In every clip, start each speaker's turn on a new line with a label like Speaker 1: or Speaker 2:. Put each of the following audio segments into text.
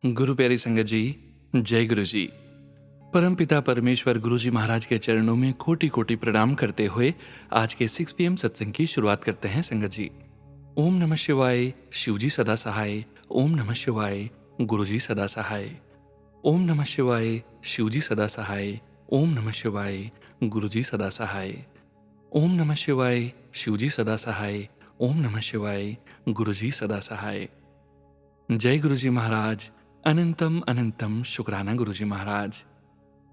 Speaker 1: गुरु प्यारी संगत जी, जय गुरु जी। परमपिता परमेश्वर गुरु जी महाराज के चरणों में कोटि कोटि प्रणाम करते हुए आज के 6 PM सत्संग की शुरुआत करते हैं संगत जी। ओम नमः शिवाय, शिव जी सदा सहाय। ओम नमः शिवाय, गुरु जी सदा सहाय। ओम नमः शिवाय, शिव जी सदा सहाय। ओम नमः शिवाय, गुरु जी सदा सहाय। ओम नमः शिवाय, शिव जी सदा सहाय। ओम नमः शिवाय, गुरु जी सदा सहाय। जय गुरु जी महाराज। अनंतम अनंतम शुक्राना गुरु जी महाराज।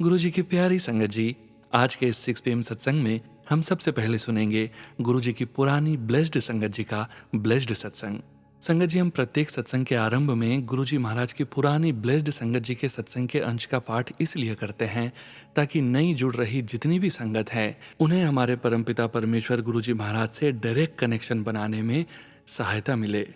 Speaker 1: गुरु जी की प्यारी संगत जी, आज के इस 6 PM सत्संग में हम सबसे पहले सुनेंगे गुरु जी की पुरानी ब्लेस्ड संगत जी का ब्लेस्ड सत्संग। संगत जी, हम प्रत्येक सत्संग के आरंभ में गुरु जी महाराज की पुरानी ब्लेस्ड संगत जी के सत्संग के अंश का पाठ इसलिए करते हैं ताकि नई जुड़ रही जितनी भी संगत है उन्हें हमारे परमपिता परमेश्वर गुरु जी महाराज से डायरेक्ट कनेक्शन बनाने में सहायता मिले।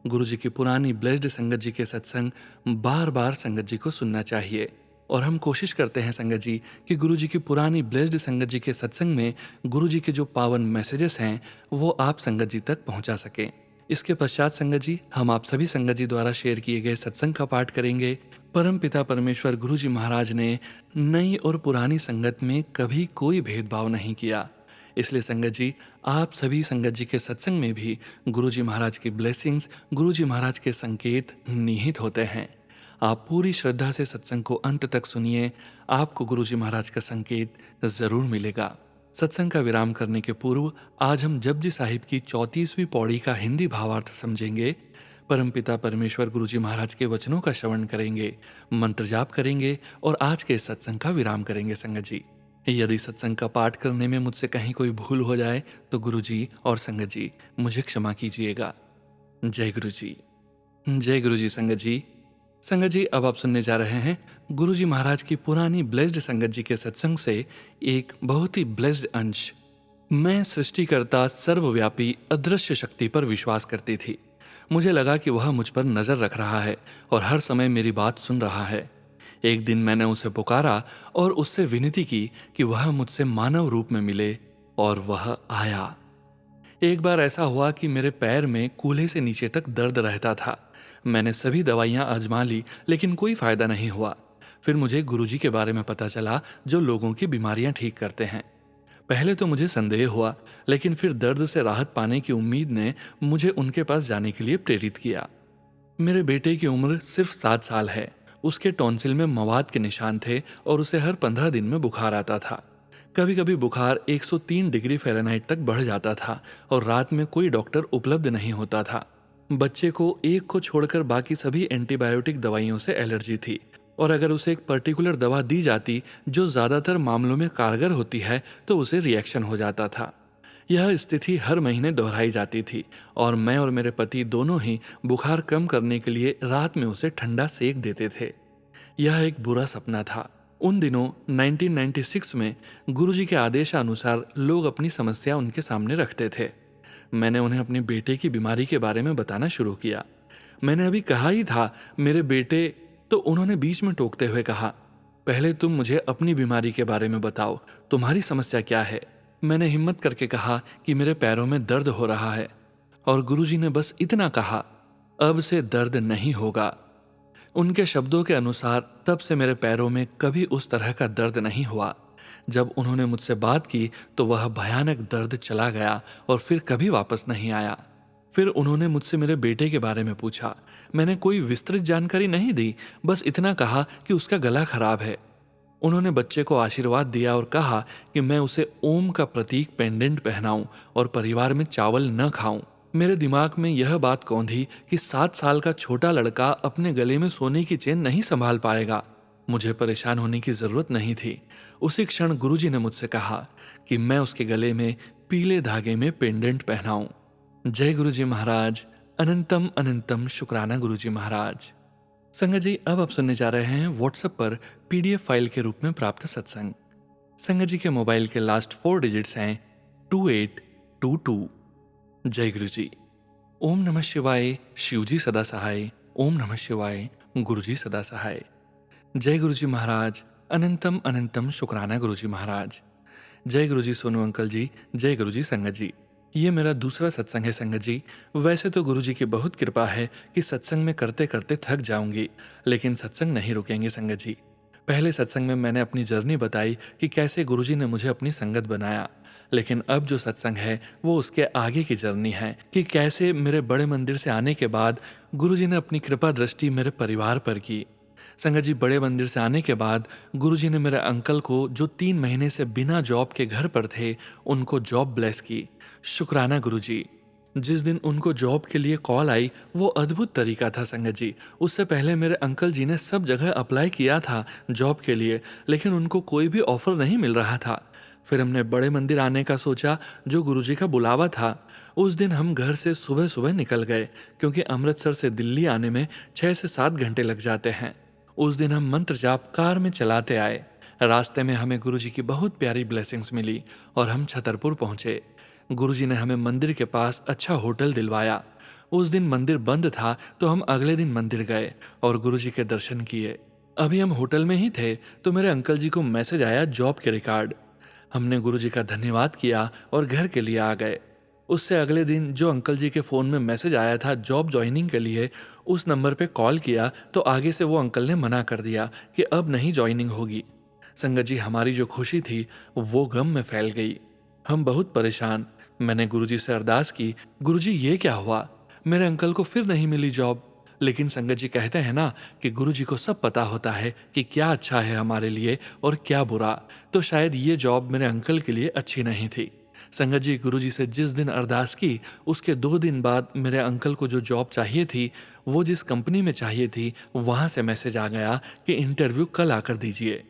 Speaker 1: गुरु जी की पुरानी ब्लेस्ड संगत जी के सत्संग बार बार संगत जी को सुनना चाहिए और हम कोशिश करते हैं संगत जी कि गुरु जी की पुरानी ब्लेस्ड संगत जी के सत्संग में गुरु जी के जो पावन मैसेजेस हैं वो आप संगत जी तक पहुंचा सकें। इसके पश्चात संगत जी, हम आप सभी संगत जी द्वारा शेयर किए गए सत्संग का पाठ करेंगे। परम पिता परमेश्वर गुरु जी महाराज ने नई और पुरानी संगत में कभी कोई भेदभाव नहीं किया। इसलिए संगत जी, आप सभी संगत जी के सत्संग में भी गुरु जी महाराज की ब्लेसिंग्स, गुरु जी महाराज के संकेत निहित होते हैं। आप पूरी श्रद्धा से सत्संग को अंत तक सुनिए, आपको गुरु जी महाराज का संकेत जरूर मिलेगा। सत्संग का विराम करने के पूर्व आज हम जपजी साहिब की 34वीं पौड़ी का हिंदी भावार्थ समझेंगे। परमपिता परमेश्वर गुरु जी महाराज के वचनों का श्रवण करेंगे, मंत्र जाप करेंगे और आज के इस सत्संग का विराम करेंगे संगत जी। यदि सत्संग का पाठ करने में मुझसे कहीं कोई भूल हो जाए तो गुरु जी और संगत जी मुझे क्षमा कीजिएगा। जय गुरु जी। जय गुरु जी। संगत जी, अब आप सुनने जा रहे हैं गुरु जी महाराज की पुरानी ब्लेस्ड संगत जी के सत्संग से एक बहुत ही ब्लेस्ड अंश। मैं सृष्टिकर्ता सर्वव्यापी अदृश्य शक्ति पर विश्वास करती थी। मुझे लगा कि वह मुझ पर नजर रख रहा है और हर समय मेरी बात सुन रहा है। एक दिन मैंने उसे पुकारा और उससे विनती की कि वह मुझसे मानव रूप में मिले, और वह आया। एक बार ऐसा हुआ कि मेरे पैर में कूल्हे से नीचे तक दर्द रहता था। मैंने सभी दवाइयां आजमा ली लेकिन कोई फायदा नहीं हुआ। फिर मुझे गुरुजी के बारे में पता चला जो लोगों की बीमारियां ठीक करते हैं। पहले तो मुझे संदेह हुआ, लेकिन फिर दर्द से राहत पाने की उम्मीद ने मुझे उनके पास जाने के लिए प्रेरित किया। मेरे बेटे की उम्र सिर्फ 7 साल है। उसके टॉन्सिल में मवाद के निशान थे और उसे हर 15 दिन में बुखार आता था। कभी कभी बुखार 103 डिग्री फ़ारेनहाइट तक बढ़ जाता था और रात में कोई डॉक्टर उपलब्ध नहीं होता था। बच्चे को एक को छोड़कर बाकी सभी एंटीबायोटिक दवाइयों से एलर्जी थी, और अगर उसे एक पर्टिकुलर दवा दी जाती जो ज़्यादातर मामलों में कारगर होती है तो उसे रिएक्शन हो जाता था। यह स्थिति हर महीने दोहराई जाती थी और मैं और मेरे पति दोनों ही बुखार कम करने के लिए रात में उसे ठंडा सेक देते थे। यह एक बुरा सपना था। उन दिनों 1996 में गुरुजी के आदेशानुसार लोग अपनी समस्या उनके सामने रखते थे। मैंने उन्हें अपने बेटे की बीमारी के बारे में बताना शुरू किया। मैंने अभी कहा ही था मेरे बेटे, तो उन्होंने बीच में टोकते हुए कहा, पहले तुम मुझे अपनी बीमारी के बारे में बताओ, तुम्हारी समस्या क्या है। मैंने हिम्मत करके कहा कि मेरे पैरों में दर्द हो रहा है, और गुरुजी ने बस इतना कहा, अब से दर्द नहीं होगा। उनके शब्दों के अनुसार तब से मेरे पैरों में कभी उस तरह का दर्द नहीं हुआ। जब उन्होंने मुझसे बात की तो वह भयानक दर्द चला गया और फिर कभी वापस नहीं आया। फिर उन्होंने मुझसे मेरे बेटे के बारे में पूछा। मैंने कोई विस्तृत जानकारी नहीं दी, बस इतना कहा कि उसका गला खराब है। उन्होंने बच्चे को आशीर्वाद दिया और कहा कि मैं उसे ओम का प्रतीक पेंडेंट पहनाऊं और परिवार में चावल न खाऊं। मेरे दिमाग में यह बात कौंधी कि 7 साल का छोटा लड़का अपने गले में सोने की चेन नहीं संभाल पाएगा। मुझे परेशान होने की जरूरत नहीं थी। उसी क्षण गुरुजी ने मुझसे कहा कि मैं उसके गले में पीले धागे में पेंडेंट पहनाऊं। जय गुरुजी महाराज। अनंतम अनंतम शुक्राना गुरुजी महाराज। संगत जी, अब आप सुनने जा रहे हैं व्हाट्सएप पर PDF फाइल के रूप में प्राप्त सत्संग। संगत जी के मोबाइल के लास्ट 4 डिजिट्स हैं 2822। जय गुरु जी। ओम नमः शिवाय, शिव जी सदा सहाय। ओम नमः शिवाय, गुरु जी सदा सहाय। जय गुरु जी महाराज। अनंतम अनंतम शुक्राना गुरु जी महाराज। जय गुरु जी सोनू अंकल जी। जय गुरु जी संगत जी। ये मेरा दूसरा सत्संग है संगत जी। वैसे तो गुरुजी की बहुत कृपा है कि सत्संग में करते करते थक जाऊंगी, लेकिन सत्संग नहीं रुकेंगे संगत जी। पहले सत्संग में मैंने अपनी जर्नी बताई कि कैसे गुरुजी ने मुझे अपनी संगत बनाया, लेकिन अब जो सत्संग है वो उसके आगे की जर्नी है कि कैसे मेरे बड़े मंदिर से आने के बाद गुरुजी ने अपनी कृपा दृष्टि मेरे परिवार पर की। संगत जी, बड़े मंदिर से आने के बाद गुरुजी ने मेरे अंकल को, जो 3 महीने से बिना जॉब के घर पर थे, उनको जॉब ब्लेस की। शुक्राना गुरुजी। जिस दिन उनको जॉब के लिए कॉल आई वो अद्भुत तरीका था संगत जी। उससे पहले मेरे अंकल जी ने सब जगह अप्लाई किया था जॉब के लिए, लेकिन उनको कोई भी ऑफर नहीं मिल रहा था। फिर हमने बड़े मंदिर आने का सोचा, जो गुरुजी का बुलावा था। उस दिन हम घर से सुबह सुबह निकल गए, क्योंकि अमृतसर से दिल्ली आने में 6 से 7 घंटे लग जाते हैं। उस दिन हम मंत्र जाप कार में चलाते आए। रास्ते में हमें गुरुजी की बहुत प्यारी ब्लेसिंग्स मिली और हम छतरपुर पहुंचे। गुरुजी ने हमें मंदिर के पास अच्छा होटल दिलवाया। उस दिन मंदिर बंद था, तो हम अगले दिन मंदिर गए और गुरुजी के दर्शन किए। अभी हम होटल में ही थे तो मेरे अंकल जी को मैसेज आया जॉब के रिकॉर्ड। हमने गुरुजी का धन्यवाद किया और घर के लिए आ गए। उससे अगले दिन जो अंकल जी के फ़ोन में मैसेज आया था जॉब ज्वाइनिंग के लिए, उस नंबर पे कॉल किया तो आगे से वो अंकल ने मना कर दिया कि अब नहीं ज्वाइनिंग होगी। संगत जी, हमारी जो खुशी थी वो गम में फैल गई। हम बहुत परेशान। मैंने गुरुजी से अरदास की, गुरुजी ये क्या हुआ, मेरे अंकल को फिर नहीं मिली जॉब। लेकिन संगत जी, कहते हैं ना कि गुरुजी को सब पता होता है कि क्या अच्छा है हमारे लिए और क्या बुरा। तो शायद ये जॉब मेरे अंकल के लिए अच्छी नहीं थी। संगत जी, गुरुजी से जिस दिन अरदास की उसके 2 दिन बाद मेरे अंकल को जो जॉब चाहिए थी, वो जिस कंपनी में चाहिए थी, वहां से मैसेज आ गया कि इंटरव्यू कल आकर दीजिए।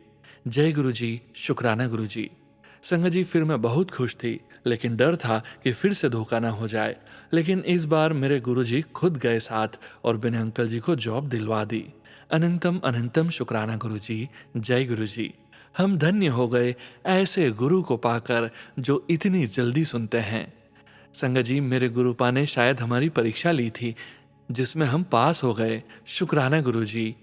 Speaker 1: जय गुरुजी, शुक्राना गुरुजी। संगत जी, फिर मैं बहुत खुश थी, लेकिन डर था कि फिर से धोखा ना हो जाए। लेकिन इस बार मेरे गुरुजी खुद गए साथ और मैंने अंकल जी को जॉब दिलवा दी। अनंतम अनंतम शुक्राना गुरुजी। जय गुरुजी। हम धन्य हो गए ऐसे गुरु को पाकर जो इतनी जल्दी सुनते हैं। संगत जी, मेरे गुरुपा ने शायद हमारी परीक्षा ली थी, जिसमें हम पास हो गए। शुक्राना गुरुजी।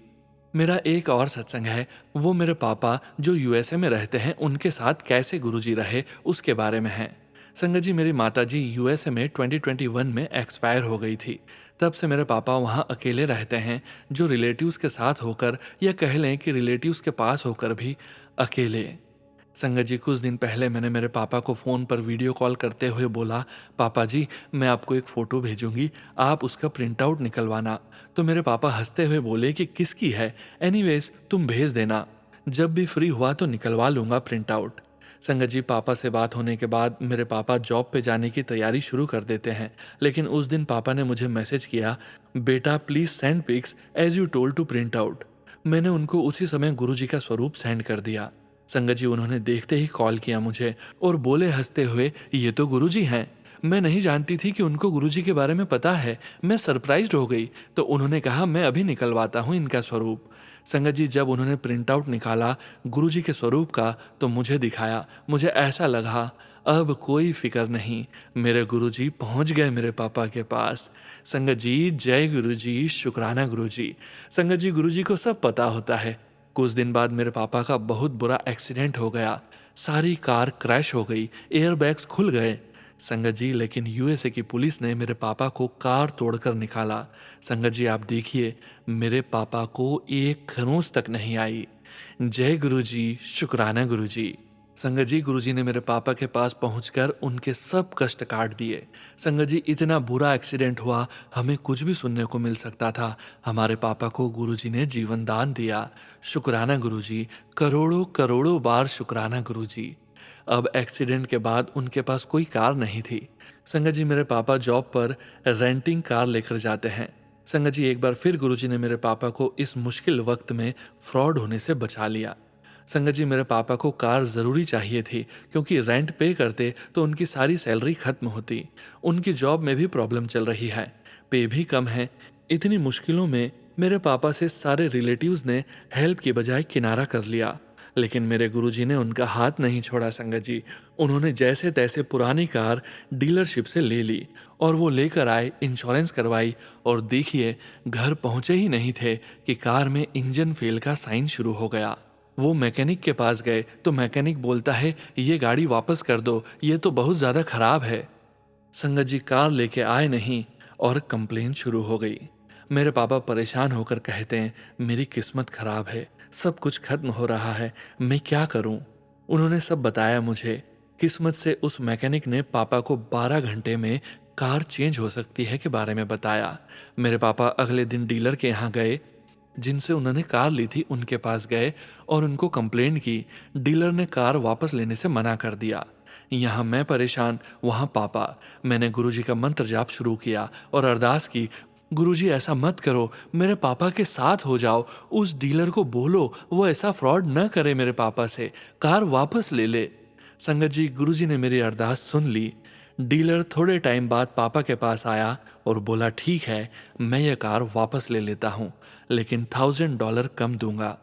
Speaker 1: मेरा एक और सत्संग है, वो मेरे पापा जो यूएसए में रहते हैं उनके साथ कैसे गुरुजी रहे उसके बारे में है। संगत जी, मेरी माताजी यूएसए में 2021 में एक्सपायर हो गई थी। तब से मेरे पापा वहाँ अकेले रहते हैं, जो रिलेटिव्स के साथ होकर, या कह लें कि रिलेटिव्स के पास होकर भी अकेले। संगत जी, कुछ दिन पहले मैंने मेरे पापा को फ़ोन पर वीडियो कॉल करते हुए बोला, पापा जी मैं आपको एक फ़ोटो भेजूंगी, आप उसका प्रिंट आउट निकलवाना। तो मेरे पापा हंसते हुए बोले कि किसकी है, एनीवेज तुम भेज देना, जब भी फ्री हुआ तो निकलवा लूंगा प्रिंट आउट। संगत जी, पापा से बात होने के बाद मेरे पापा जॉब पे जाने की तैयारी शुरू कर देते हैं। लेकिन उस दिन पापा ने मुझे मैसेज किया, बेटा please send pics as you told to print out. मैंने उनको उसी समय गुरुजी का स्वरूप सेंड कर दिया। संगत जी, उन्होंने देखते ही कॉल किया मुझे और बोले हंसते हुए, ये तो गुरुजी हैं। मैं नहीं जानती थी कि उनको गुरुजी के बारे में पता है। मैं सरप्राइज्ड हो गई। तो उन्होंने कहा, मैं अभी निकलवाता हूँ इनका स्वरूप। संगत जी, जब उन्होंने प्रिंट आउट निकाला गुरुजी के स्वरूप का तो मुझे दिखाया, मुझे ऐसा लगा अब कोई फिक्र नहीं, मेरे गुरुजी पहुंच गए मेरे पापा के पास। संगत जी, जय गुरुजी, शुक्राना गुरुजी। संगत जी, गुरुजी को सब पता होता है। कुछ दिन बाद मेरे पापा का बहुत बुरा एक्सीडेंट हो गया। सारी कार क्रैश हो गई, एयरबैग्स खुल गए। संगत जी, लेकिन यूएसए की पुलिस ने मेरे पापा को कार तोड़कर निकाला। संगत जी, आप देखिए मेरे पापा को एक खरोंच तक नहीं आई। जय गुरुजी, शुक्राना गुरुजी। संगत जी, गुरुजी ने मेरे पापा के पास पहुंचकर उनके सब कष्ट काट दिए। संगत जी, इतना बुरा एक्सीडेंट हुआ, हमें कुछ भी सुनने को मिल सकता था। हमारे पापा को गुरुजी ने जीवन दान दिया। शुक्राना गुरुजी, करोड़ों करोड़ों बार शुक्राना गुरुजी। अब एक्सीडेंट के बाद उनके पास कोई कार नहीं थी। संगत जी, मेरे पापा जॉब पर रेंटिंग कार लेकर जाते हैं। संगत जी, एक बार फिर गुरुजी ने मेरे पापा को इस मुश्किल वक्त में फ्रॉड होने से बचा लिया। संगत जी, मेरे पापा को कार ज़रूरी चाहिए थी, क्योंकि रेंट पे करते तो उनकी सारी सैलरी खत्म होती। उनकी जॉब में भी प्रॉब्लम चल रही है, पे भी कम है। इतनी मुश्किलों में मेरे पापा से सारे रिलेटिव्स ने हेल्प की बजाय किनारा कर लिया। लेकिन मेरे गुरुजी ने उनका हाथ नहीं छोड़ा। संगत जी, उन्होंने जैसे तैसे पुरानी कार डीलरशिप से ले ली और वो लेकर आए, इंश्योरेंस करवाई, और देखिए घर पहुंचे ही नहीं थे कि कार में इंजन फेल का साइन शुरू हो गया। वो मैकेनिक के पास गए तो मैकेनिक बोलता है, ये गाड़ी वापस कर दो, ये तो बहुत ज़्यादा खराब है। संगत जी कार लेके आए नहीं और कंप्लेन शुरू हो गई। मेरे पापा परेशान होकर कहते हैं, मेरी किस्मत खराब है, सब कुछ खत्म हो रहा है, मैं क्या करूं? उन्होंने सब बताया मुझे। किस्मत से उस मैकेनिक ने पापा को 12 घंटे में कार चेंज हो सकती है के बारे में बताया। मेरे पापा अगले दिन डीलर के यहाँ गए जिनसे उन्होंने कार ली थी, उनके पास गए और उनको कंप्लेंट की। डीलर ने कार वापस लेने से मना कर दिया। यहाँ मैं परेशान, वहाँ पापा। मैंने गुरुजी का मंत्र जाप शुरू किया और अरदास की, गुरुजी ऐसा मत करो, मेरे पापा के साथ हो जाओ, उस डीलर को बोलो वो ऐसा फ्रॉड न करे, मेरे पापा से कार वापस ले ले। संगत जी, गुरुजी ने मेरी अरदास सुन ली। डीलर थोड़े टाइम बाद पापा के पास आया और बोला, ठीक है, मैं ये कार वापस ले लेता हूँ, लेकिन $1000 कम दूंगा।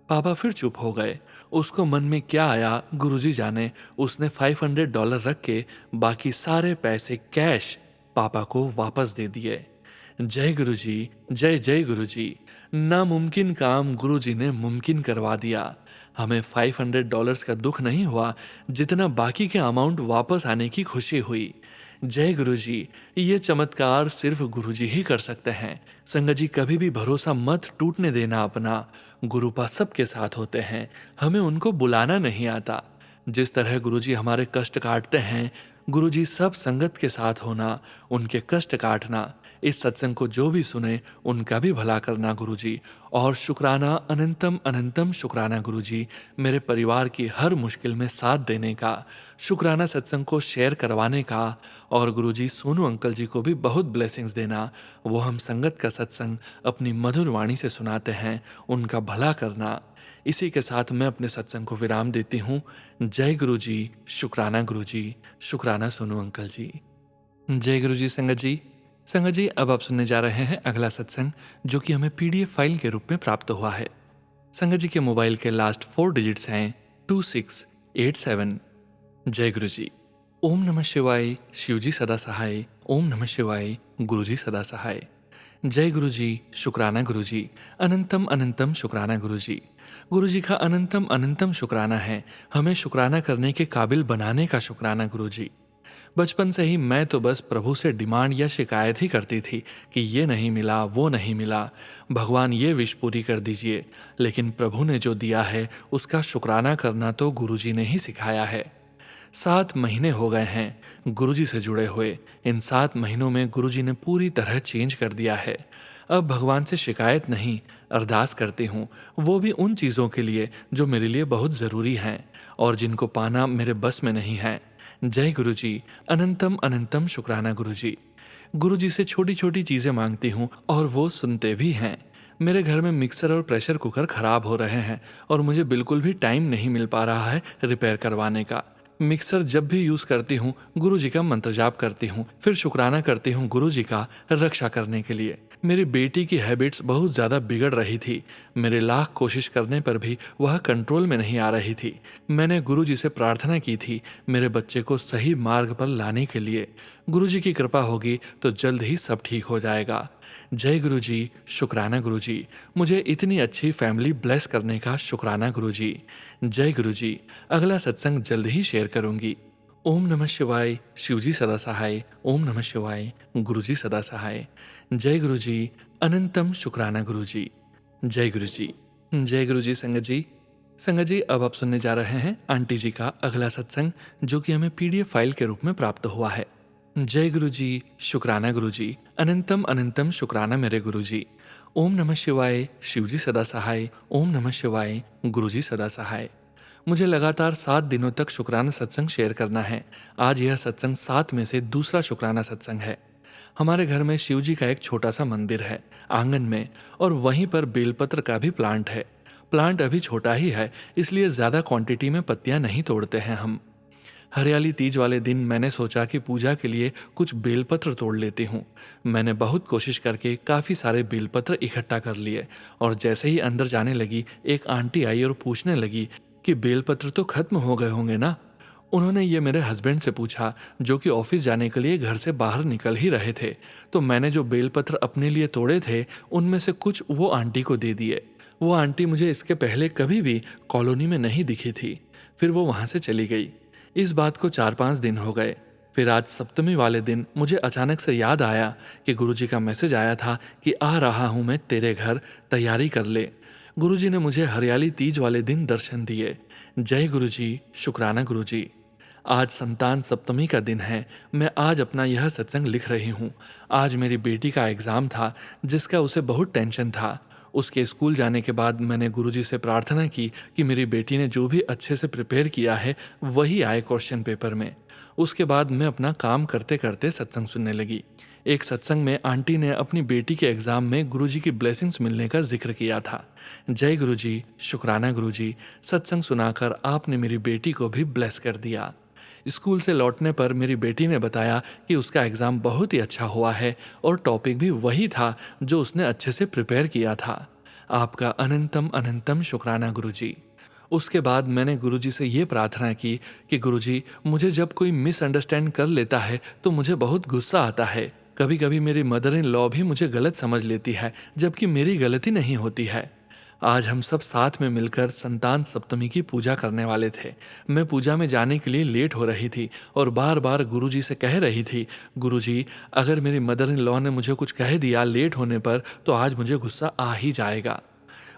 Speaker 1: पापा फिर चुप हो गए। उसको मन में क्या आया गुरुजी जाने। उसने $500 रख के बाकी सारे पैसे कैश पापा को वापस दे दिए। जय गुरुजी, जय जय गुरुजी। नामुमकिन काम गुरुजी ने मुमकिन करवा दिया। हमें $500 का दुख नहीं हुआ, जितना बाकी के अमाउंट वापस आने की खुशी हुई। जय गुरुजी, ये चमत्कार सिर्फ गुरुजी ही कर सकते हैं। संगत जी, कभी भी भरोसा मत टूटने देना अपना। गुरुपा सबके साथ होते हैं, हमें उनको बुलाना नहीं आता। जिस तरह गुरुजी हमारे कष्ट काटते हैं, गुरुजी सब संगत के साथ होना, उनके कष्ट काटना। इस सत्संग को जो भी सुने उनका भी भला करना गुरुजी। और शुक्राना, अनंतम अनंतम शुक्राना गुरुजी, मेरे परिवार की हर मुश्किल में साथ देने का। शुक्राना सत्संग को शेयर करवाने का। और गुरुजी, सोनू अंकल जी को भी बहुत ब्लेसिंग्स देना। वो हम संगत का सत्संग अपनी मधुर वाणी से सुनाते हैं, उनका भला करना। इसी के साथ मैं अपने सत्संग को विराम देती हूँ। जय गुरुजी, शुक्राना गुरुजी, शुक्राना सोनू अंकल जी। जय गुरुजी। संगत जी, संगत जी, अब आप सुनने जा रहे हैं अगला सत्संग, जो कि हमें पीडीएफ फाइल के रूप में प्राप्त हुआ है। संगत जी के मोबाइल के लास्ट 4 डिजिट्स हैं 2687। जय गुरुजी। ओम नमः शिवाय, शिवजी सदा सहाय। ओम नमः शिवाय, गुरुजी सदा सहाय। जय गुरुजी, शुक्राना गुरुजी, अनंतम अनंतम शुक्राना गुरुजी। गुरुजी का अनंतम अनंतम शुक्राना है, हमें शुक्राना करने के काबिल बनाने का शुक्राना गुरुजी। बचपन से ही मैं तो बस प्रभु से डिमांड या शिकायत ही करती थी कि ये नहीं मिला, वो नहीं मिला, भगवान ये विश पूरी कर दीजिए। लेकिन प्रभु ने जो दिया है उसका शुक्राना करना तो गुरुजी ने ही सिखाया है। 7 महीने हो गए हैं गुरुजी से जुड़े हुए। इन 7 महीनों में गुरुजी ने पूरी तरह चेंज कर दिया है। अब भगवान से शिकायत नहीं, अरदास करती हूँ, वो भी उन चीज़ों के लिए जो मेरे लिए बहुत ज़रूरी हैं और जिनको पाना मेरे बस में नहीं है। जय गुरुजी, अनंतम अनंतम शुक्राना गुरुजी। गुरुजी से छोटी छोटी चीज़ें मांगती हूँ और वो सुनते भी हैं। मेरे घर में मिक्सर और प्रेशर कुकर खराब हो रहे हैं और मुझे बिल्कुल भी टाइम नहीं मिल पा रहा है रिपेयर करवाने का। मिक्सर जब भी यूज करती हूँ गुरुजी का मंत्र जाप करती हूँ, फिर शुक्राना करती हूँ गुरुजी का रक्षा करने के लिए। मेरी बेटी की हैबिट्स बहुत ज़्यादा बिगड़ रही थी। मेरे लाख कोशिश करने पर भी वह कंट्रोल में नहीं आ रही थी। मैंने गुरुजी से प्रार्थना की थी मेरे बच्चे को सही मार्ग पर लाने के लिए। गुरुजी की कृपा होगी तो जल्द ही सब ठीक हो जाएगा। जय गुरुजी, शुक्राना गुरुजी, मुझे इतनी अच्छी फैमिली ब्लेस करने का शुक्राना गुरुजी। जय गुरुजी। अगला सत्संग जल्द ही शेयर करूंगी। ओम नमः शिवाय, शिवजी सदा सहाय। ओम नमः शिवाय, गुरुजी सदा सहाय। जय गुरुजी, अनंतम शुक्राना गुरुजी। जय गुरुजी। जय गुरुजी। संगत जी, संगत जी, अब आप सुनने जा रहे हैं आंटी जी का अगला सत्संग, जो कि हमें पीडीएफ फाइल के रूप में प्राप्त हुआ है। जय गुरुजी, शुक्राना गुरुजी, अनंतम अनंतम शुक्राना मेरे गुरुजी। ओम नमः शिवाय, शिवजी सदा सहाय। ओम नमः शिवाय, गुरुजी सदा सहाय। मुझे लगातार 7 दिनों तक शुक्राना सत्संग शेयर करना है। आज यह सत्संग 7 में से दूसरा शुक्राना सत्संग है। हमारे घर में शिवजी का एक छोटा सा मंदिर है आंगन में, और वहीं पर बेलपत्र का भी प्लांट है। प्लांट अभी छोटा ही है, इसलिए ज्यादा क्वांटिटी में पत्तियां नहीं तोड़ते हैं हम। हरियाली तीज वाले दिन मैंने सोचा कि पूजा के लिए कुछ बेलपत्र तोड़ लेती हूँ। मैंने बहुत कोशिश करके काफ़ी सारे बेलपत्र इकट्ठा कर लिए, और जैसे ही अंदर जाने लगी एक आंटी आई और पूछने लगी कि बेलपत्र तो खत्म हो गए होंगे ना। उन्होंने ये मेरे हस्बैंड से पूछा, जो कि ऑफिस जाने के लिए घर से बाहर निकल ही रहे थे। तो मैंने जो बेलपत्र अपने लिए तोड़े थे उनमें से कुछ वो आंटी को दे दिए। वो आंटी मुझे इसके पहले कभी भी कॉलोनी में नहीं दिखी थी। फिर वो वहाँ से चली गई। इस बात को 4-5 दिन हो गए। फिर आज सप्तमी वाले दिन मुझे अचानक से याद आया कि गुरुजी का मैसेज आया था कि आ रहा हूँ मैं तेरे घर, तैयारी कर ले। गुरुजी ने मुझे हरियाली तीज वाले दिन दर्शन दिए। जय गुरुजी, शुक्राना गुरुजी। आज संतान सप्तमी का दिन है। मैं आज अपना यह सत्संग लिख रही हूँ। आज मेरी बेटी का एग्ज़ाम था जिसका उसे बहुत टेंशन था। उसके स्कूल जाने के बाद मैंने गुरुजी से प्रार्थना की कि मेरी बेटी ने जो भी अच्छे से प्रिपेयर किया है वही आए क्वेश्चन पेपर में। उसके बाद मैं अपना काम करते करते सत्संग सुनने लगी। एक सत्संग में आंटी ने अपनी बेटी के एग्ज़ाम में गुरुजी की ब्लेसिंग्स मिलने का जिक्र किया था। जय गुरुजी, शुक्राना गुरुजी। सत्संग सुनाकर आपने मेरी बेटी को भी ब्लेस कर दिया। स्कूल से लौटने पर मेरी बेटी ने बताया कि उसका एग्ज़ाम बहुत ही अच्छा हुआ है और टॉपिक भी वही था जो उसने अच्छे से प्रिपेयर किया था। आपका अनंतम अनंतम शुक्राना गुरुजी। उसके बाद मैंने गुरुजी से ये प्रार्थना की कि गुरुजी, मुझे जब कोई मिसअंडरस्टैंड कर लेता है तो मुझे बहुत गुस्सा आता है। कभी कभी मेरी मदर इन लॉ भी मुझे गलत समझ लेती है जबकि मेरी गलती नहीं होती है। आज हम सब साथ में मिलकर संतान सप्तमी की पूजा करने वाले थे। मैं पूजा में जाने के लिए लेट हो रही थी और बार बार गुरुजी से कह रही थी, गुरुजी, अगर मेरी मदर इन लॉ ने मुझे कुछ कह दिया लेट होने पर तो आज मुझे गुस्सा आ ही जाएगा।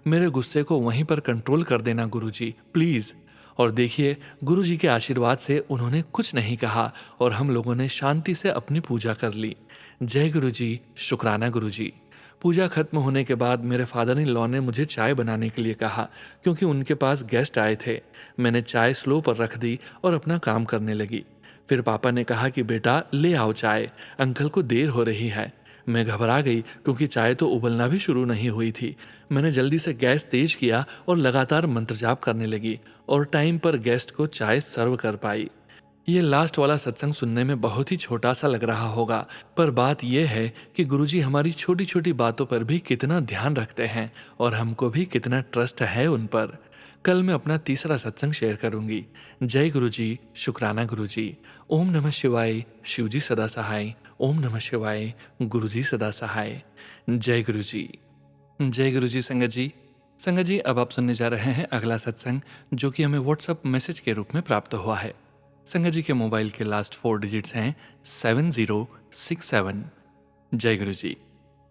Speaker 1: मेरे गुस्से को वहीं पर कंट्रोल कर देना गुरुजी, प्लीज़। और देखिए, गुरुजी के आशीर्वाद से उन्होंने कुछ नहीं कहा और हम लोगों ने शांति से अपनी पूजा कर ली। जय गुरुजी, शुक्राना गुरुजी। पूजा खत्म होने के बाद मेरे फादर इन लॉ ने मुझे चाय बनाने के लिए कहा क्योंकि उनके पास गेस्ट आए थे। मैंने चाय स्लो पर रख दी और अपना काम करने लगी। फिर पापा ने कहा कि बेटा ले आओ चाय, अंकल को देर हो रही है। मैं घबरा गई क्योंकि चाय तो उबलना भी शुरू नहीं हुई थी। मैंने जल्दी से गैस तेज किया और लगातार मंत्र जाप करने लगी और टाइम पर गेस्ट को चाय सर्व कर पाई। ये लास्ट वाला सत्संग सुनने में बहुत ही छोटा सा लग रहा होगा, पर बात यह है कि गुरुजी हमारी छोटी छोटी बातों पर भी कितना ध्यान रखते हैं और हमको भी कितना ट्रस्ट है उन पर। कल मैं अपना तीसरा सत्संग शेयर करूंगी। जय गुरुजी, शुक्राना गुरुजी। ओम नमः शिवाय, शिवजी सदा सहाय। ओम नमः शिवाय, गुरुजी सदा सहाय। जय गुरुजी। जय गुरुजी संगत जी। संगत जी, अब आप सुनने जा रहे हैं अगला सत्संग जो कि हमें व्हाट्सएप मैसेज के रूप में प्राप्त हुआ है। संगत जी के मोबाइल के लास्ट 4 डिजिट्स हैं 7067। जय गुरु जी।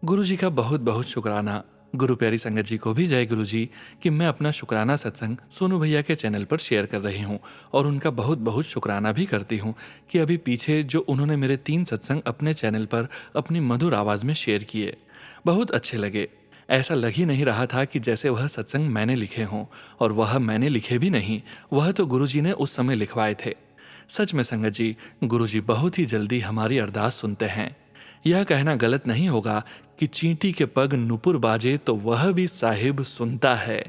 Speaker 1: गुरु जी का बहुत बहुत शुक्राना। गुरु प्यारी संगत जी को भी जय गुरु जी कि मैं अपना शुक्राना सत्संग सोनू भैया के चैनल पर शेयर कर रही हूँ और उनका बहुत बहुत शुक्राना भी करती हूँ कि अभी पीछे जो उन्होंने मेरे 3 सत्संग अपने चैनल पर अपनी मधुर आवाज़ में शेयर किए, बहुत अच्छे लगे। ऐसा लग ही नहीं रहा था कि जैसे वह सत्संग मैंने लिखे हों, और वह मैंने लिखे भी नहीं, वह तो गुरु जी ने उस समय लिखवाए थे। सच में संगत जी, गुरुजी बहुत ही जल्दी हमारी अरदास सुनते हैं। यह कहना गलत नहीं होगा कि चींटी के पग नुपुर बाजे तो वह भी साहिब सुनता है।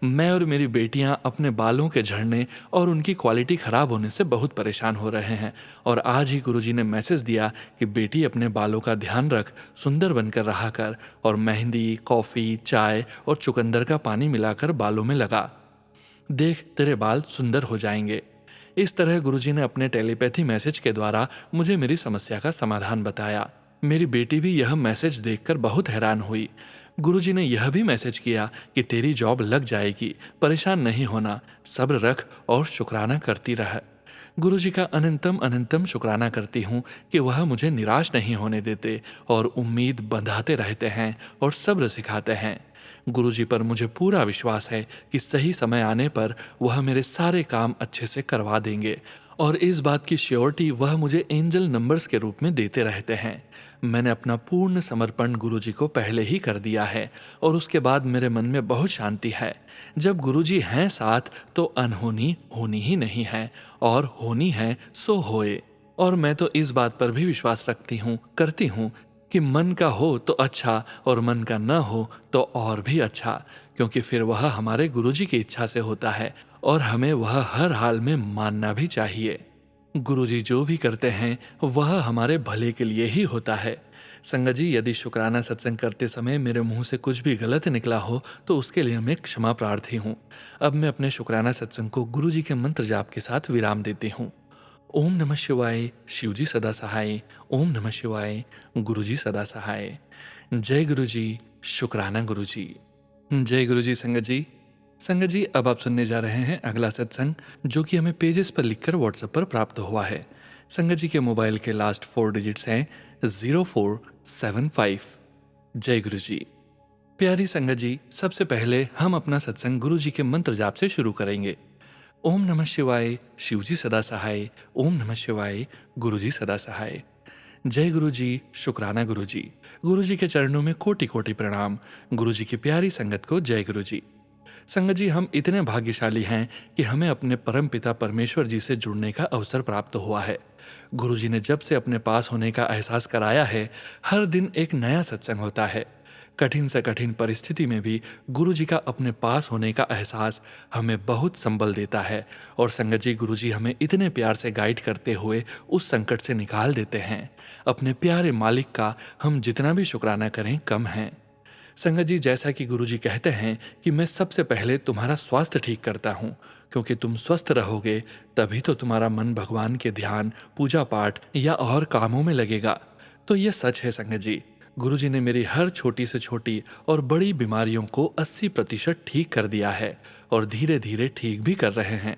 Speaker 1: मैं और मेरी बेटियां अपने बालों के झड़ने और उनकी क्वालिटी खराब होने से बहुत परेशान हो रहे हैं और आज ही गुरुजी ने मैसेज दिया कि बेटी अपने बालों का ध्यान रख, सुंदर बनकर रहा कर और मेहंदी, कॉफ़ी, चाय और चुकंदर का पानी मिलाकर बालों में लगा, देख तेरे बाल सुंदर हो जाएंगे। इस तरह गुरुजी ने अपने टेलीपैथी मैसेज के द्वारा मुझे मेरी समस्या का समाधान बताया। मेरी बेटी भी यह मैसेज देखकर बहुत हैरान हुई। गुरुजी ने यह भी मैसेज किया कि तेरी जॉब लग जाएगी, परेशान नहीं होना, सब्र रख और शुक्राना करती रह। गुरुजी का अनंतम अनंतम शुक्राना करती हूँ कि वह मुझे निराश नहीं होने देते और उम्मीद बंधाते रहते हैं और सब्र सिखाते हैं। गुरुजी पर मुझे पूरा विश्वास है कि सही समय आने पर वह मेरे सारे काम अच्छे से करवा देंगे और इस बात की श्योरिटी वह मुझे एंजल नंबर्स के रूप में देते रहते हैं। मैंने अपना पूर्ण समर्पण गुरुजी को पहले ही कर दिया है और उसके बाद मेरे मन में बहुत शांति है। जब गुरुजी हैं साथ तो अनहोनी होनी ही नहीं है और होनी है सो होए। और मैं तो इस बात पर भी विश्वास रखती हूँ, करती हूँ कि मन का हो तो अच्छा और मन का न हो तो और भी अच्छा, क्योंकि फिर वह हमारे गुरुजी की इच्छा से होता है और हमें वह हर हाल में मानना भी चाहिए। गुरुजी जो भी करते हैं वह हमारे भले के लिए ही होता है। संगत जी, यदि शुक्राना सत्संग करते समय मेरे मुंह से कुछ भी गलत निकला हो तो उसके लिए मैं क्षमा प्रार्थी हूँ। अब मैं अपने शुक्राना सत्संग को गुरुजी के मंत्र जाप के साथ विराम देती हूँ। ओम नमः शिवाय, शिवजी सदा सहाय। ओम नमः शिवाय, गुरुजी सदा सहाय। जय गुरुजी, शुक्राना गुरुजी। जय गुरुजी संगत जी। संगत जी, अब आप सुनने जा रहे हैं अगला सत्संग जो कि हमें पेजेस पर लिखकर व्हाट्सएप पर प्राप्त हुआ है। संगत जी के मोबाइल के लास्ट 4 डिजिट्स हैं 0475। जय गुरु जी। प्यारी संगत जी, सबसे पहले हम अपना सत्संग गुरु जी के मंत्र जाप से शुरू करेंगे। ओम नमः शिवाय, शिव जी सदा सहाय। ओम नमः शिवाय, गुरु जी सदा सहाय। जय गुरु जी, शुक्राना गुरु जी। गुरु जी के चरणों में कोटि कोटि प्रणाम। गुरु जी की प्यारी संगत को जय गुरु जी। संगत जी, हम इतने भाग्यशाली हैं कि हमें अपने परम पिता परमेश्वर जी से जुड़ने का अवसर प्राप्त हुआ है। गुरु जी ने जब से अपने पास होने का एहसास कराया है, हर दिन एक नया सत्संग होता है। कठिन से कठिन परिस्थिति में भी गुरु जी का अपने पास होने का एहसास हमें बहुत संबल देता है। और संगत जी, गुरु जी हमें इतने प्यार से गाइड करते हुए उस संकट से निकाल देते हैं। अपने प्यारे मालिक का हम जितना भी शुक्राना करें कम है। संगत जी, जैसा कि गुरु जी कहते हैं कि मैं सबसे पहले तुम्हारा स्वास्थ्य ठीक करता हूँ, क्योंकि तुम स्वस्थ रहोगे तभी तो तुम्हारा मन भगवान के ध्यान, पूजा पाठ या और कामों में लगेगा। तो ये सच है संगत जी। गुरु जी ने मेरी हर छोटी से छोटी और बड़ी बीमारियों को 80% ठीक कर दिया है और धीरे धीरे ठीक भी कर रहे हैं।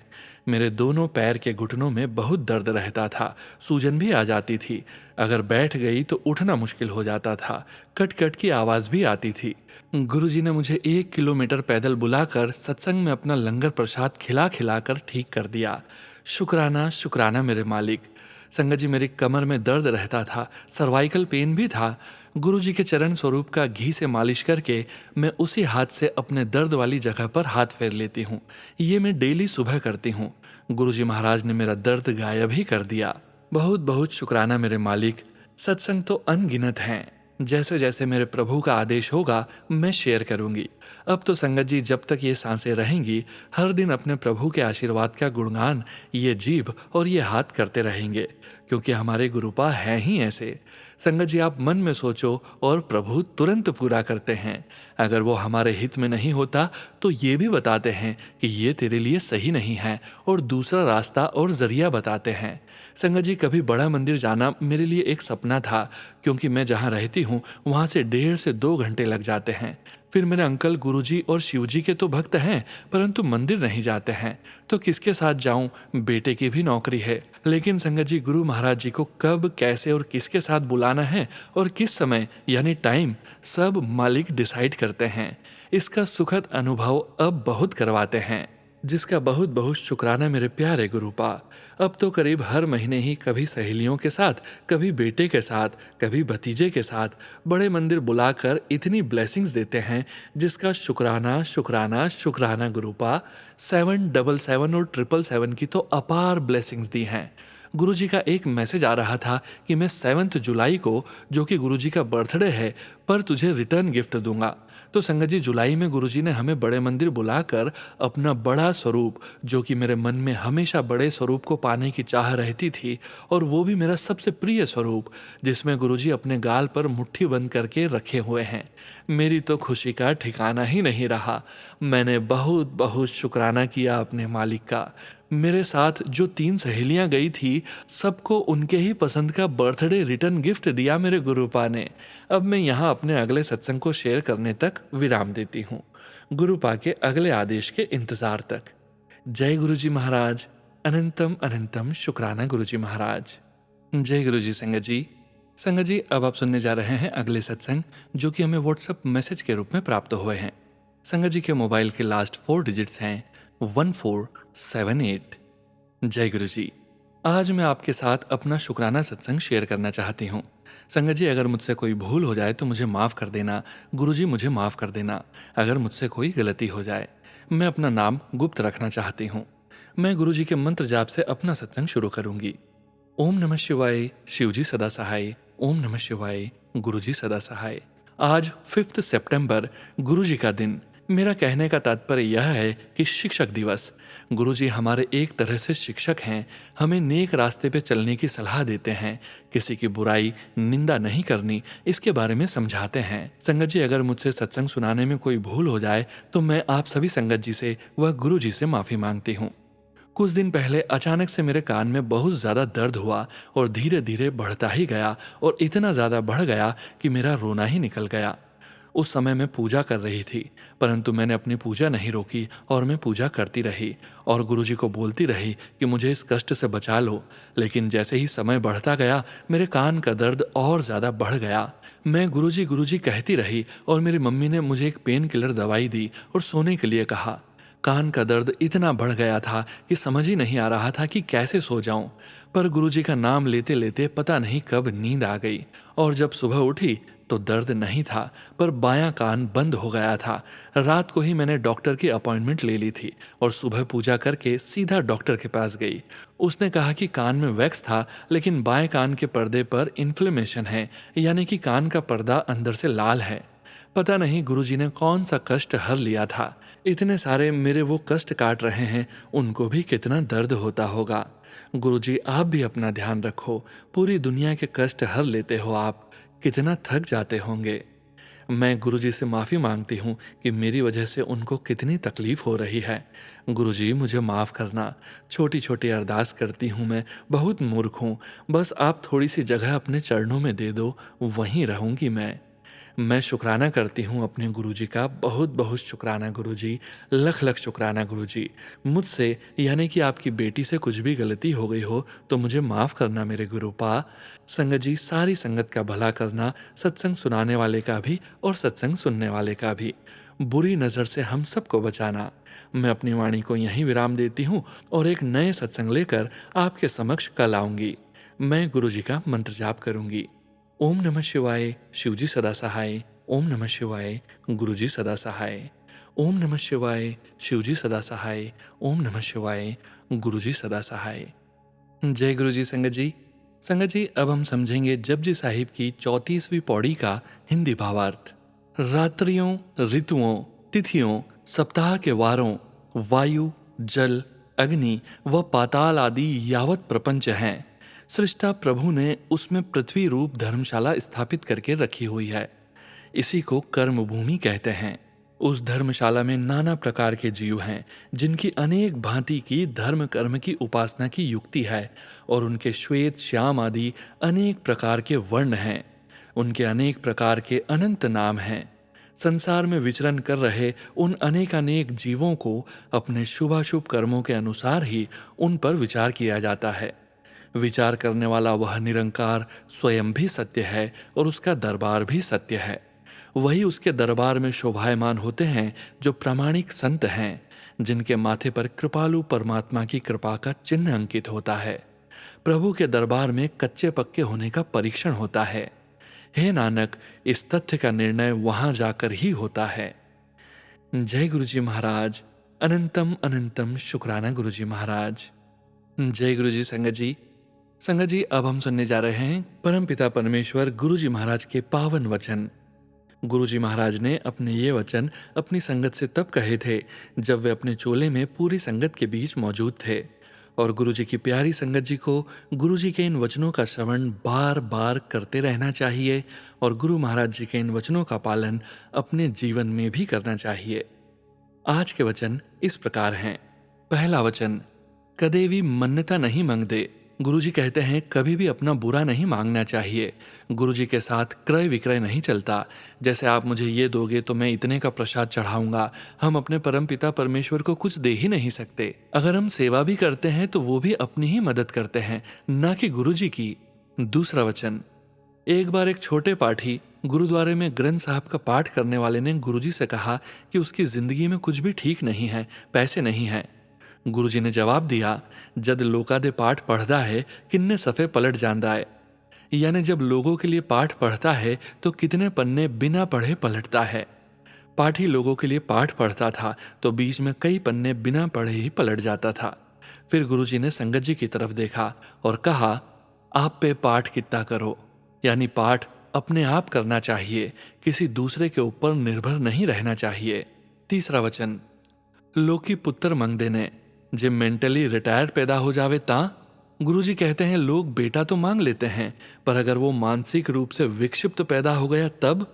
Speaker 1: मेरे दोनों पैर के घुटनों में बहुत दर्द रहता था, सूजन भी आ जाती थी। अगर बैठ गई तो उठना मुश्किल हो जाता था, कट कट की आवाज भी आती थी। गुरु जी ने मुझे 1 किलोमीटर पैदल बुलाकर सत्संग में अपना लंगर प्रसाद खिला खिलाकर ठीक कर दिया। शुक्राना शुक्राना मेरे मालिक। संगत जी, मेरी कमर में दर्द रहता था, सर्वाइकल पेन भी था। गुरु जी के चरण स्वरूप का घी से मालिश करके मैं उसी हाथ से अपने दर्द वाली जगह पर हाथ फेर लेती हूँ। ये मैं डेली सुबह करती हूँ। गुरु जी महाराज ने मेरा दर्द गायब ही कर दिया। बहुत बहुत शुक्राना मेरे मालिक। सत्संग तो अनगिनत हैं। जैसे जैसे मेरे प्रभु का आदेश होगा मैं शेयर करूंगी। अब तो संगत जी, जब तक ये सांसें रहेंगी, हर दिन अपने प्रभु के आशीर्वाद का गुणगान ये जीभ और ये हाथ करते रहेंगे, क्योंकि हमारे गुरुपा हैं ही ऐसे। संगत जी, आप मन में सोचो और प्रभु तुरंत पूरा करते हैं। अगर वो हमारे हित में नहीं होता तो ये भी बताते हैं कि ये तेरे लिए सही नहीं है और दूसरा रास्ता और जरिया बताते हैं। संगत जी, कभी बड़ा मंदिर जाना मेरे लिए एक सपना था, क्योंकि मैं जहाँ रहती हूँ वहाँ से 1.5 से 2 घंटे लग जाते हैं। फिर मेरे अंकल गुरुजी और शिवजी के तो भक्त हैं, परंतु मंदिर नहीं जाते हैं, तो किसके साथ जाऊं? बेटे की भी नौकरी है। लेकिन संगत जी, गुरु महाराज जी को कब, कैसे और किसके साथ बुलाना है और किस समय यानी टाइम, सब मालिक डिसाइड करते हैं। इसका सुखद अनुभव अब बहुत करवाते हैं, जिसका बहुत बहुत शुक्राना मेरे प्यारे गुरुपा। अब तो करीब हर महीने ही कभी सहेलियों के साथ, कभी बेटे के साथ, कभी भतीजे के साथ बड़े मंदिर बुलाकर इतनी ब्लेसिंग्स देते हैं, जिसका शुक्राना शुक्राना शुक्राना गुरुपा। 777 और 777 की तो अपार ब्लेसिंग्स दी हैं। गुरुजी का एक मैसेज आ रहा था कि मैं 7 जुलाई को, जो कि गुरुजी का बर्थडे है, पर तुझे रिटर्न गिफ्ट दूंगा। तो संगत जी, जुलाई में गुरुजी ने हमें बड़े मंदिर बुलाकर अपना बड़ा स्वरूप, जो कि मेरे मन में हमेशा बड़े स्वरूप को पाने की चाह रहती थी, और वो भी मेरा सबसे प्रिय स्वरूप, जिसमें गुरुजी अपने गाल पर मुट्ठी बंद करके रखे हुए हैं, मेरी तो खुशी का ठिकाना ही नहीं रहा। मैंने बहुत बहुत शुक्राना किया अपने मालिक का। मेरे साथ जो 3 सहेलियां गई थी, सबको उनके ही पसंद का बर्थडे रिटर्न गिफ्ट दिया मेरे गुरुपा ने। अब मैं यहाँ अपने अगले सत्संग को शेयर करने तक विराम देती हूँ, गुरुपा के अगले आदेश के इंतजार तक। जय गुरुजी महाराज। अनंतम अनंतम शुक्राना गुरुजी महाराज। जय गुरुजी। संगत जी, संगत जी, अब आप सुनने जा रहे हैं अगले सत्संग, जो कि हमें व्हाट्सएप मैसेज के रूप में प्राप्त हुए हैं। संगत जी के मोबाइल के लास्ट 4 डिजिट्स हैं 1478। जय गुरु जी। आज मैं आपके साथ अपना शुक्राना सत्संग शेयर करना चाहती हूँ। संगत जी, अगर मुझसे कोई भूल हो जाए तो मुझे माफ़ कर देना। गुरु जी, मुझे माफ़ कर देना अगर मुझसे कोई गलती हो जाए। मैं अपना नाम गुप्त रखना चाहती हूँ। मैं गुरु जी के मंत्र जाप से अपना सत्संग शुरू करूंगी। ओम नमः शिवाय, शिव जी सदा सहाय। ओम नमः शिवाय, गुरु जी सदा सहाय। आज 5 सितंबर, गुरु जी का दिन। मेरा कहने का तात्पर्य यह है कि शिक्षक दिवस। गुरुजी हमारे एक तरह से शिक्षक हैं, हमें नेक रास्ते पे चलने की सलाह देते हैं, किसी की बुराई निंदा नहीं करनी, इसके बारे में समझाते हैं। संगत जी, अगर मुझसे सत्संग सुनाने में कोई भूल हो जाए तो मैं आप सभी संगत जी से व गुरु जी से माफ़ी मांगती हूँ। कुछ दिन पहले अचानक से मेरे कान में बहुत ज़्यादा दर्द हुआ और धीरे धीरे बढ़ता ही गया और इतना ज़्यादा बढ़ गया कि मेरा रोना ही निकल गया। उस समय मैं पूजा कर रही थी, परंतु मैंने अपनी पूजा नहीं रोकी और मैं पूजा करती रही और गुरुजी को बोलती रही कि मुझे इस कष्ट से बचा लो। लेकिन जैसे ही समय बढ़ता गया, मेरे कान का दर्द और ज़्यादा बढ़ गया। मैं गुरुजी गुरुजी कहती रही और मेरी मम्मी ने मुझे एक पेन किलर दवाई दी और सोने के लिए कहा। कान का दर्द इतना बढ़ गया था कि समझ ही नहीं आ रहा था कि कैसे सो जाऊं। पर गुरुजी का नाम लेते लेते पता नहीं कब नींद आ गई और जब सुबह उठी तो दर्द नहीं था, पर बायां कान बंद हो गया था। रात को ही मैंने डॉक्टर की अपॉइंटमेंट ले ली थी और सुबह पूजा करके सीधा डॉक्टर के पास गई। उसने कहा कि कान में वैक्स था, लेकिन बाएं कान के पर्दे पर इन्फ्लेमेशन है, यानी कि कान का पर्दा अंदर से लाल है। पता नहीं गुरुजी ने कौन सा कष्ट हर लिया था। इतने सारे मेरे वो कष्ट काट रहे हैं, उनको भी कितना दर्द होता होगा। गुरुजी, आप भी अपना ध्यान रखो। पूरी दुनिया के कष्ट हर लेते हो आप, कितना थक जाते होंगे। मैं गुरुजी से माफ़ी मांगती हूँ कि मेरी वजह से उनको कितनी तकलीफ हो रही है। गुरुजी, मुझे माफ़ करना। छोटी छोटी अरदास करती हूँ मैं, बहुत मूर्ख हूँ। बस आप थोड़ी सी जगह अपने चरणों में दे दो, वहीं रहूँगी मैं शुक्राना करती हूँ अपने गुरुजी का, बहुत बहुत शुक्राना गुरुजी, लख लख शुक्राना गुरुजी। मुझसे यानी कि आपकी बेटी से कुछ भी गलती हो गई हो तो मुझे माफ़ करना मेरे गुरुपा। संगत जी, सारी संगत का भला करना, सत्संग सुनाने वाले का भी और सत्संग सुनने वाले का भी। बुरी नज़र से हम सबको बचाना। मैं अपनी वाणी को यहीं विराम देती हूँ और एक नए सत्संग लेकर आपके समक्ष कल आऊँगी। मैं गुरुजी का मंत्र जाप करूँगी। ओम नमः शिवाय, शिवजी सदा सहाय। ओम नमः शिवाय, गुरुजी सदा सहाय। ओम नमः शिवाय, शिवजी सदा सहाय। ओम नमः शिवाय, गुरुजी सदा सहाय। जय गुरुजी संगत जी। संगत जी, अब हम समझेंगे जपजी साहिब की 34वीं पौड़ी का हिंदी भावार्थ। रात्रियों, ऋतुओं, तिथियों, सप्ताह के वारों, वायु, जल, अग्नि व पाताल आदि यावत प्रपंच हैं, सृष्टा प्रभु ने उसमें पृथ्वी रूप धर्मशाला स्थापित करके रखी हुई है। इसी को कर्म भूमि कहते हैं। उस धर्मशाला में नाना प्रकार के जीव हैं, जिनकी अनेक भांति की धर्म कर्म की उपासना की युक्ति है और उनके श्वेत श्याम आदि अनेक प्रकार के वर्ण हैं। उनके अनेक प्रकार के अनंत नाम हैं। संसार में विचरण कर रहे उन अनेकानेक जीवों को अपने शुभाशुभ कर्मों के अनुसार ही उन पर विचार किया जाता है। विचार करने वाला वह निरंकार स्वयं भी सत्य है और उसका दरबार भी सत्य है। वही उसके दरबार में शोभायमान होते हैं जो प्रामाणिक संत हैं, जिनके माथे पर कृपालु परमात्मा की कृपा का चिन्ह अंकित होता है। प्रभु के दरबार में कच्चे पक्के होने का परीक्षण होता है। हे नानक, इस तथ्य का निर्णय वहां जाकर ही होता है। जय गुरुजी महाराज। अनंतम अनंतम शुक्राना गुरुजी महाराज। जय गुरुजी संगत जी। संगत जी, अब हम सुनने जा रहे हैं परमपिता परमेश्वर गुरुजी महाराज के पावन वचन। गुरुजी महाराज ने अपने ये वचन अपनी संगत से तब कहे थे जब वे अपने चोले में पूरी संगत के बीच मौजूद थे, और गुरुजी की प्यारी संगत जी को गुरुजी के इन वचनों का श्रवण बार बार करते रहना चाहिए और गुरु महाराज जी के इन वचनों का पालन अपने जीवन में भी करना चाहिए। आज के वचन इस प्रकार हैं। पहला वचन, कदेवी मन्नता नहीं मांगते। गुरुजी कहते हैं कभी भी अपना बुरा नहीं मांगना चाहिए। गुरुजी के साथ क्रय विक्रय नहीं चलता। जैसे आप मुझे ये दोगे तो मैं इतने का प्रसाद चढ़ाऊंगा। हम अपने परमपिता परमेश्वर को कुछ दे ही नहीं सकते। अगर हम सेवा भी करते हैं तो वो भी अपनी ही मदद करते हैं, ना कि गुरुजी की। दूसरा वचन, एक बार एक छोटे पाठी गुरुद्वारे में ग्रंथ साहब का पाठ करने वाले ने गुरुजी से कहा कि उसकी जिंदगी में कुछ भी ठीक नहीं है, पैसे नहीं हैं। गुरुजी ने जवाब दिया, जद लोका दे पाठ पढ़दा है किन्ने सफ़े पलट जांदा है। यानी जब लोगों के लिए पाठ पढ़ता है तो कितने पन्ने बिना पढ़े पलटता है। पाठी लोगों के लिए पाठ पढ़ता था तो बीच में कई पन्ने बिना पढ़े ही पलट जाता था। फिर गुरुजी ने संगत जी की तरफ देखा और कहा, आप पे पाठ कितना करो, यानी पाठ अपने आप करना चाहिए, किसी दूसरे के ऊपर निर्भर नहीं रहना चाहिए। तीसरा वचन, लोकी पुत्र मंगदे ने जे मेंटली रिटायर्ड पैदा हो जावे ता। गुरुजी कहते हैं लोग बेटा तो मांग लेते हैं, पर अगर वो मानसिक रूप से विक्षिप्त पैदा हो गया तब।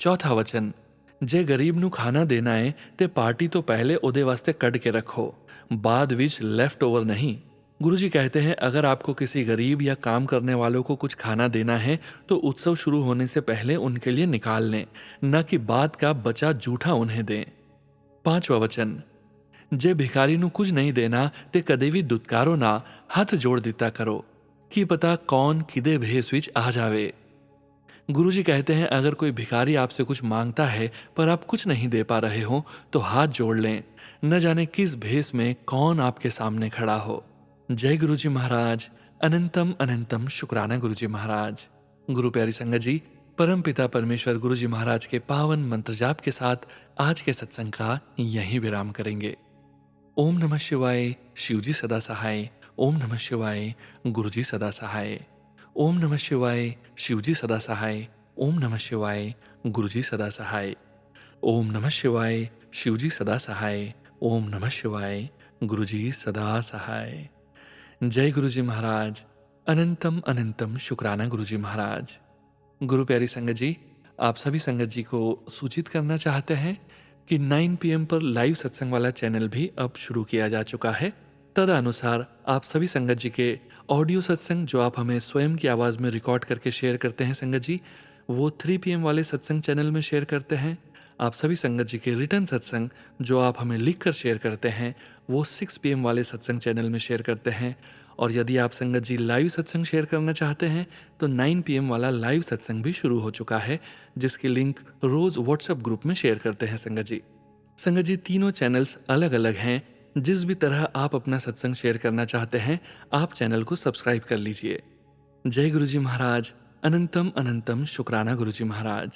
Speaker 1: चौथा वचन, जे गरीब नु खाना देना है ते पार्टी तो पहले ओदे वास्ते कट के रखो, बाद विच लेफ्ट ओवर नहीं। गुरुजी कहते हैं अगर आपको किसी गरीब या काम करने वालों को कुछ खाना देना है तो उत्सव शुरू होने से पहले उनके लिए निकाल लें, न कि बाद का बचा जूठा उन्हें दें। पांचवा वचन, जे भिखारी नु कुछ नहीं देना ते कदे भी दुत्कारो ना, हाथ जोड़ दिता करो कि पता कौन किदे भेस विच आ जावे। गुरुजी कहते हैं अगर कोई भिखारी आपसे कुछ मांगता है पर आप कुछ नहीं दे पा रहे हो तो हाथ जोड़ लें, न जाने किस भेस में कौन आपके सामने खड़ा हो। जय गुरुजी महाराज। अनंतम अनंतम शुक्राना गुरुजी महाराज। गुरु प्यारी संगत जी, परम पिता परमेश्वर गुरुजी महाराज के पावन मंत्र जाप के साथ आज के सत्संग का यहीं विराम करेंगे। ओम नमः शिवाय। शिवजी सदा सहाय। ओम नमः शिवाय। गुरुजी सदा सहाय। ओम नमः शिवाय। शिवजी सदा सहाय। ओम नमः शिवाय। गुरुजी सदा सहाय। ओम नमः शिवाय। शिवजी सदा सहाय। ओम नमः शिवाय। गुरुजी सदा सहाय। जय गुरुजी महाराज। अनंतम अनंतम शुक्राना गुरुजी महाराज। गुरु प्यारी संगत जी, आप सभी संगत जी को सूचित करना चाहते हैं कि 9 PM पर लाइव सत्संग वाला चैनल भी अब शुरू किया जा चुका है। तदनुसार आप सभी संगत जी के ऑडियो सत्संग जो आप हमें स्वयं की आवाज़ में रिकॉर्ड करके शेयर करते हैं संगत जी, वो 3 PM वाले सत्संग चैनल में शेयर करते हैं। आप सभी संगत जी के रिटर्न सत्संग जो आप हमें लिख कर शेयर करते हैं वो 6 PM वाले सत्संग चैनल में शेयर करते हैं। और यदि आप संगत जी लाइव सत्संग शेयर करना चाहते हैं तो 9 PM वाला लाइव सत्संग भी शुरू हो चुका है, जिसकी लिंक रोज़ व्हाट्सएप ग्रुप में शेयर करते हैं संगत जी। संगत जी, तीनों चैनल्स अलग अलग हैं। जिस भी तरह आप अपना सत्संग शेयर करना चाहते हैं आप चैनल को सब्सक्राइब कर लीजिए। जय गुरुजी महाराज। अनंतम अनंतम शुक्राना गुरुजी महाराज।